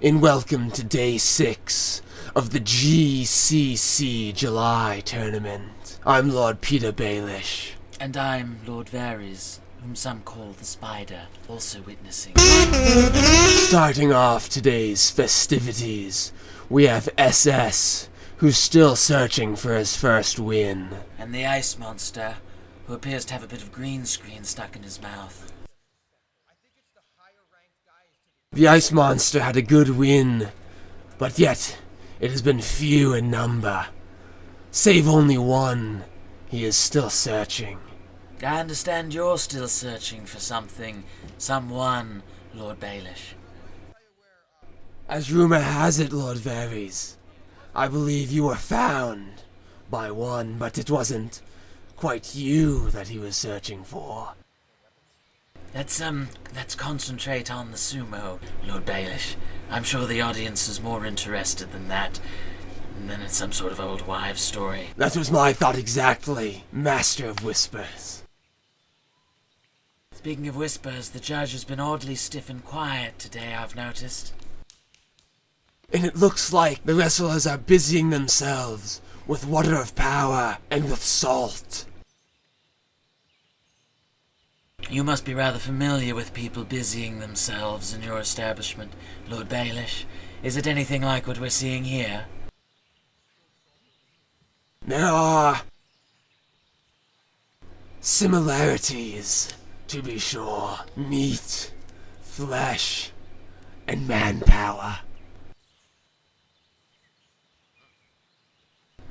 and welcome to Day 6 of the GCC July Tournament. I'm Lord Peter Baelish. And I'm Lord Varys, whom some call the Spider, also witnessing. Starting off today's festivities, we have SS, who's still searching for his first win. And the Ice Monster, who appears to have a bit of green screen stuck in his mouth. The Ice Monster had a good win, but yet it has been few in number. Save only one, he is still searching. I understand you're still searching for something, someone, Lord Baelish. As rumor has it, Lord Varys, I believe you were found by one, but it wasn't quite you that he was searching for. Let's concentrate on the sumo, Lord Baelish. I'm sure the audience is more interested than that, than in some sort of old wives' story. That was my thought exactly, Master of Whispers. Speaking of whispers, the judge has been oddly stiff and quiet today, I've noticed. And it looks like the wrestlers are busying themselves with water of power and with salt. You must be rather familiar with people busying themselves in your establishment, Lord Baelish. Is it anything like what we're seeing here? There are similarities, to be sure. Meat, flesh, and manpower.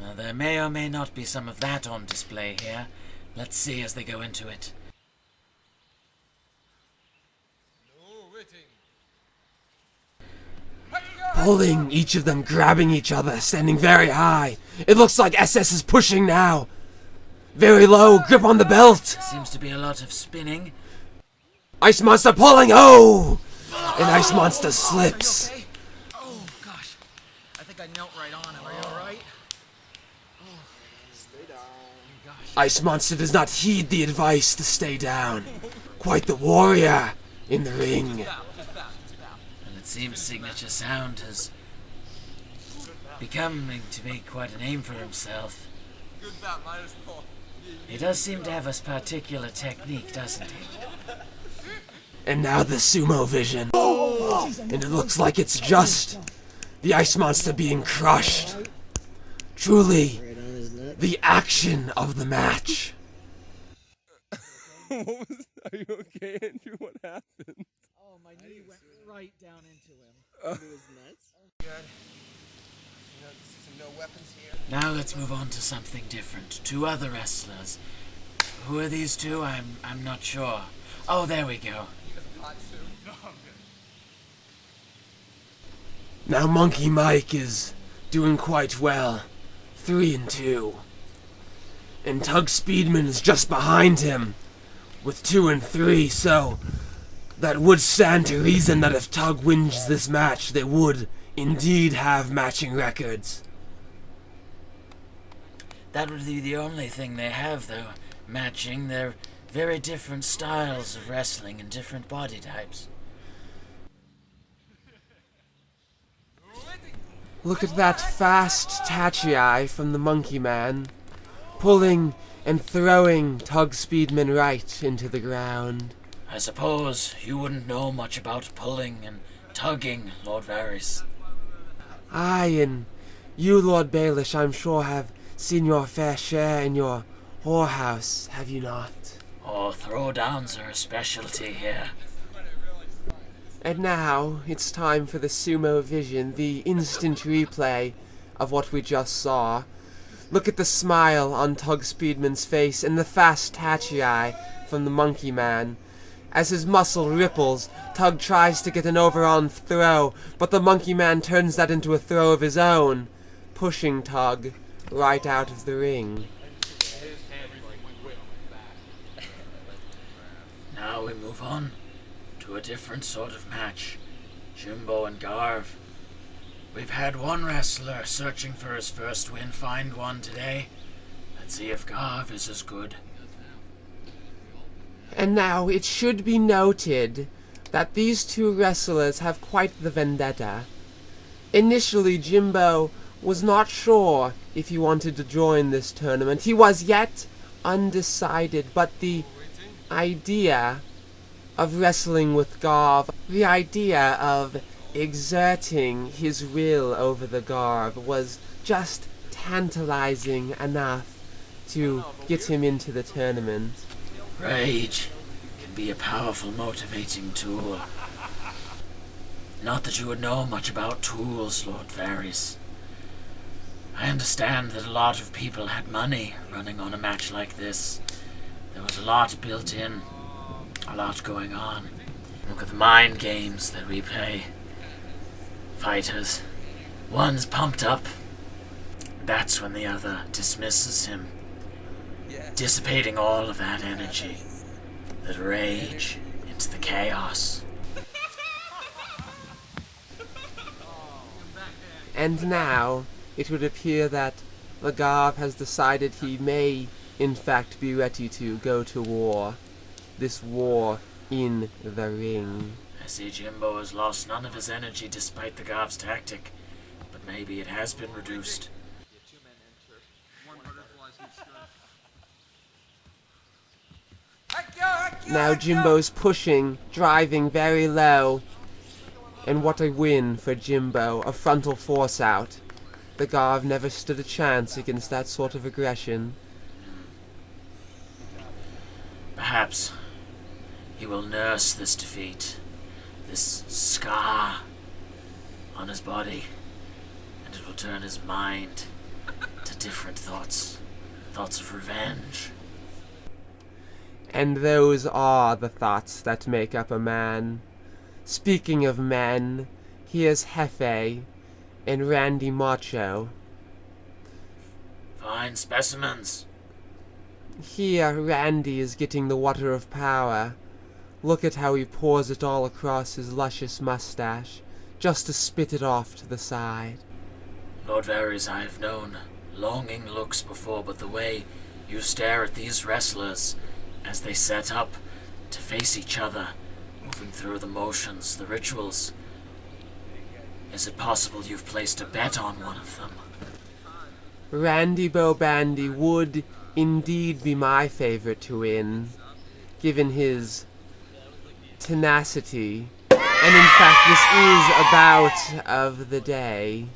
Well, there may or may not be some of that on display here. Let's see as they go into it. Pulling, each of them grabbing each other, standing very high. It looks like SS is pushing now. Very low, grip on the belt. Seems to be a lot of spinning. Ice Monster pulling, oh! And Ice Monster slips. Okay? Oh, gosh. I think I knelt right on him. Are you alright? Oh, stay down. Gosh. Ice Monster does not heed the advice to stay down. Quite the warrior in the ring. It seems Signature Sound has becoming to be quite a name for himself. He does seem to have a particular technique, doesn't he? And now the sumo vision. And it looks like it's just the Ice Monster being crushed. Truly, the action of the match. Are you okay, Andrew? What happened? Oh, my knee went right down into him. Into his nuts? Good. No weapons here. Now let's move on to something different. Two other wrestlers. Who are these two? I'm not sure. Oh, there we go. Now Monkey Mike is doing quite well. 3-2. And Tug Speedman is just behind him with 2-3, so that would stand to reason that if Tug wins this match, they would indeed have matching records. That would be the only thing they have, though. Matching. They're very different styles of wrestling and different body types. Look at that fast Tachi from the Monkey Man, pulling and throwing Tug Speedman right into the ground. I suppose you wouldn't know much about pulling and tugging, Lord Varys. Aye, and you, Lord Baelish, I'm sure have seen your fair share in your whorehouse, have you not? Oh, throwdowns are a specialty here. And now, it's time for the sumo vision, the instant replay of what we just saw. Look at the smile on Tug Speedman's face and the fast Tachi from the Monkey Man. As his muscle ripples, Tug tries to get an overarm throw, but the Monkey Man turns that into a throw of his own, pushing Tug right out of the ring. Now we move on to a different sort of match. Jumbo and Garv. We've had one wrestler searching for his first win find one today. Let's see if Garv is as good. And now it should be noted that these two wrestlers have quite the vendetta. Initially, Jimbo was not sure if he wanted to join this tournament. He was yet undecided, but the idea of wrestling with Garv, the idea of exerting his will over the Garv was just tantalizing enough to get him into the tournament. Rage can be a powerful motivating tool. Not that you would know much about tools, Lord Varys. I understand that a lot of people had money running on a match like this. There was a lot built in, a lot going on. Look at the mind games that we play. Fighters. One's pumped up. That's when the other dismisses him. Dissipating all of that energy, that rage, into the chaos. And now, it would appear that the Garv has decided he may, in fact, be ready to go to war. This war in the ring. I see Jimbo has lost none of his energy despite the Garv's tactic, but maybe it has been reduced. Now Jimbo's pushing, driving very low. And what a win for Jimbo, a frontal force out. The Garv never stood a chance against that sort of aggression. Perhaps he will nurse this defeat, this scar on his body, and it will turn his mind to different thoughts, thoughts of revenge. And those are the thoughts that make up a man. Speaking of men, here's Hefe and Randy Macho. Fine specimens. Here, Randy is getting the water of power. Look at how he pours it all across his luscious mustache, just to spit it off to the side. Lord Varys, I have known longing looks before, but the way you stare at these wrestlers as they set up to face each other, moving through the motions, the rituals. Is it possible you've placed a bet on one of them? Randy Bobandy would indeed be my favorite to win, given his tenacity. And in fact, this is a bout of the day.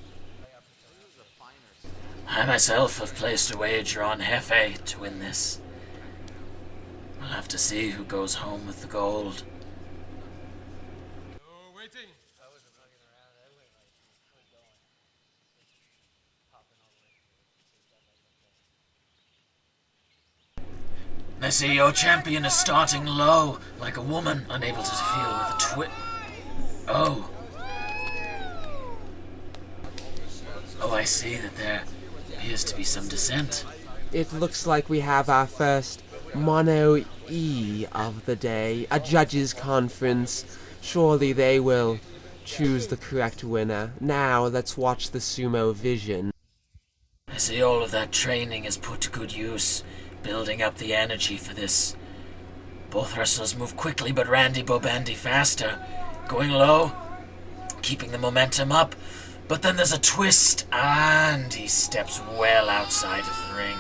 I myself have placed a wager on Hefe to win this. We'll have to see who goes home with the gold. I see your champion is starting low, like a woman, unable to feel with a Oh. Oh, I see that there appears to be some dissent. It looks like we have our first Mono E of the day, a judges' conference. Surely they will choose the correct winner. Now let's watch the Sumo Vision. I see all of that training is put to good use, building up the energy for this. Both wrestlers move quickly, but Randy Bobandy faster. Going low, keeping the momentum up, but then there's a twist, and he steps well outside of the ring.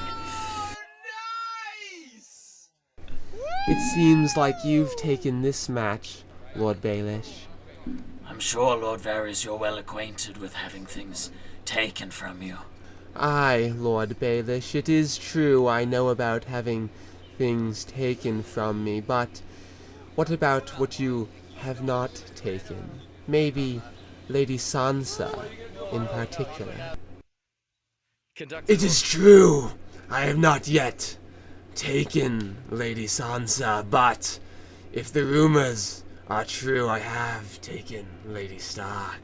It seems like you've taken this match, Lord Baelish. I'm sure, Lord Varys, you're well acquainted with having things taken from you. Aye, Lord Baelish, it is true I know about having things taken from me, but what about what you have not taken? Maybe Lady Sansa in particular. It is true, I have not yet taken Lady Sansa, but if the rumors are true, I have taken Lady Stark.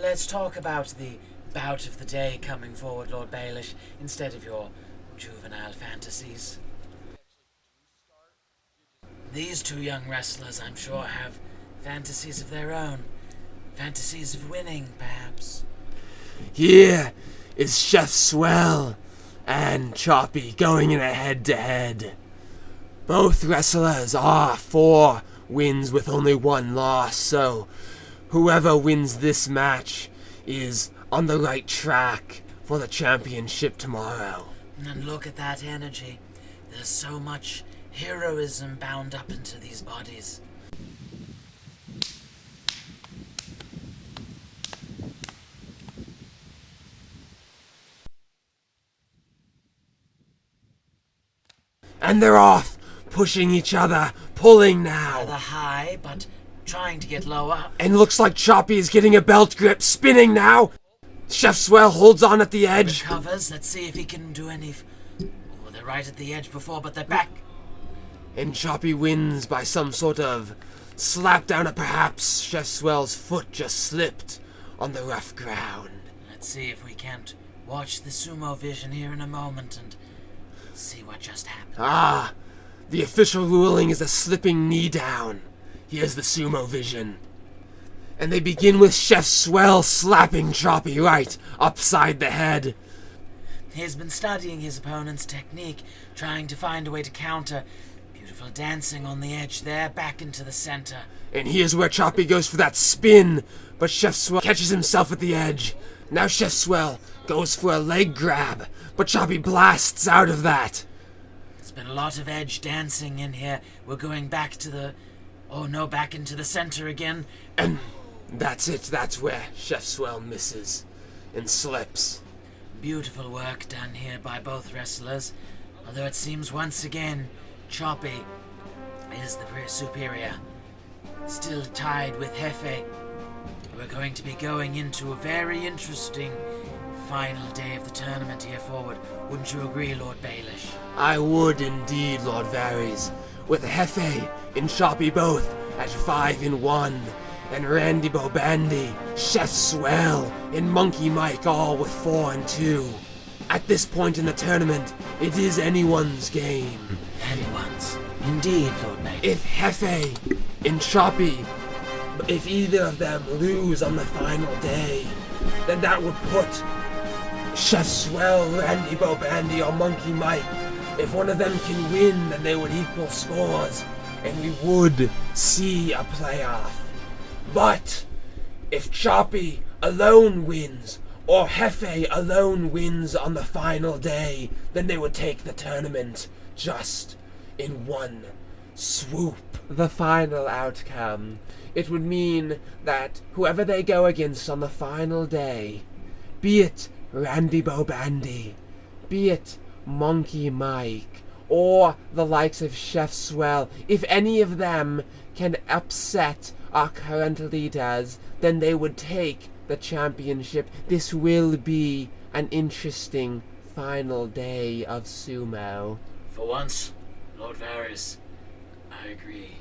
Let's talk about the bout of the day coming forward, Lord Baelish, instead of your juvenile fantasies. These two young wrestlers, I'm sure, have fantasies of their own. Fantasies of winning, perhaps. Here is Chef Swell and Choppy going in a head-to-head. Both wrestlers are for wins with only one loss, so whoever wins this match is on the right track for the championship tomorrow. And look at that energy. There's so much heroism bound up into these bodies. And they're off, pushing each other, pulling now. Rather high, but trying to get lower. And looks like Choppy is getting a belt grip, spinning now. Chef Swell holds on at the edge. Recovers. Let's see if he can do any. Oh, they're right at the edge before, but they're back. And Choppy wins by some sort of slap down, or perhaps Chef Swell's foot just slipped on the rough ground. Let's see if we can't watch the sumo vision here in a moment and see what just happened. Ah, the official ruling is a slipping knee down. Here's the sumo vision. And they begin with Chef Swell slapping Choppy right upside the head. He's been studying his opponent's technique, trying to find a way to counter. Beautiful dancing on the edge there, back into the center. And here's where Choppy goes for that spin, but Chef Swell catches himself at the edge. Now Chef Swell goes for a leg grab, but Choppy blasts out of that. There's been a lot of edge dancing in here. We're going back to the... Oh no, back into the center again. And that's it. That's where Chef Swell misses and slips. Beautiful work done here by both wrestlers. Although it seems once again, Choppy is the superior. Still tied with Hefe. We're going to be going into a very interesting final day of the tournament here forward. Wouldn't you agree, Lord Baelish? I would indeed, Lord Varys. With Hefe and Choppy both at 5-1, and Randy Bobandy, Chef Swell, and Monkey Mike all with 4-2. At this point in the tournament, it is anyone's game. Anyone's. Indeed, Lord Baelish. If Hefe and Choppy, if either of them lose on the final day, then that would put Chef Swell, Randy Bobandy, or Monkey Mike. If one of them can win, then they would equal scores, and we would see a playoff. But if Choppy alone wins, or Hefe alone wins on the final day, then they would take the tournament just in one swoop. The final outcome. It would mean that whoever they go against on the final day, be it Randy Bobandy, be it Monkey Mike, or the likes of Chef Swell, if any of them can upset our current leaders, then they would take the championship. This will be an interesting final day of sumo. For once, Lord Varys, I agree.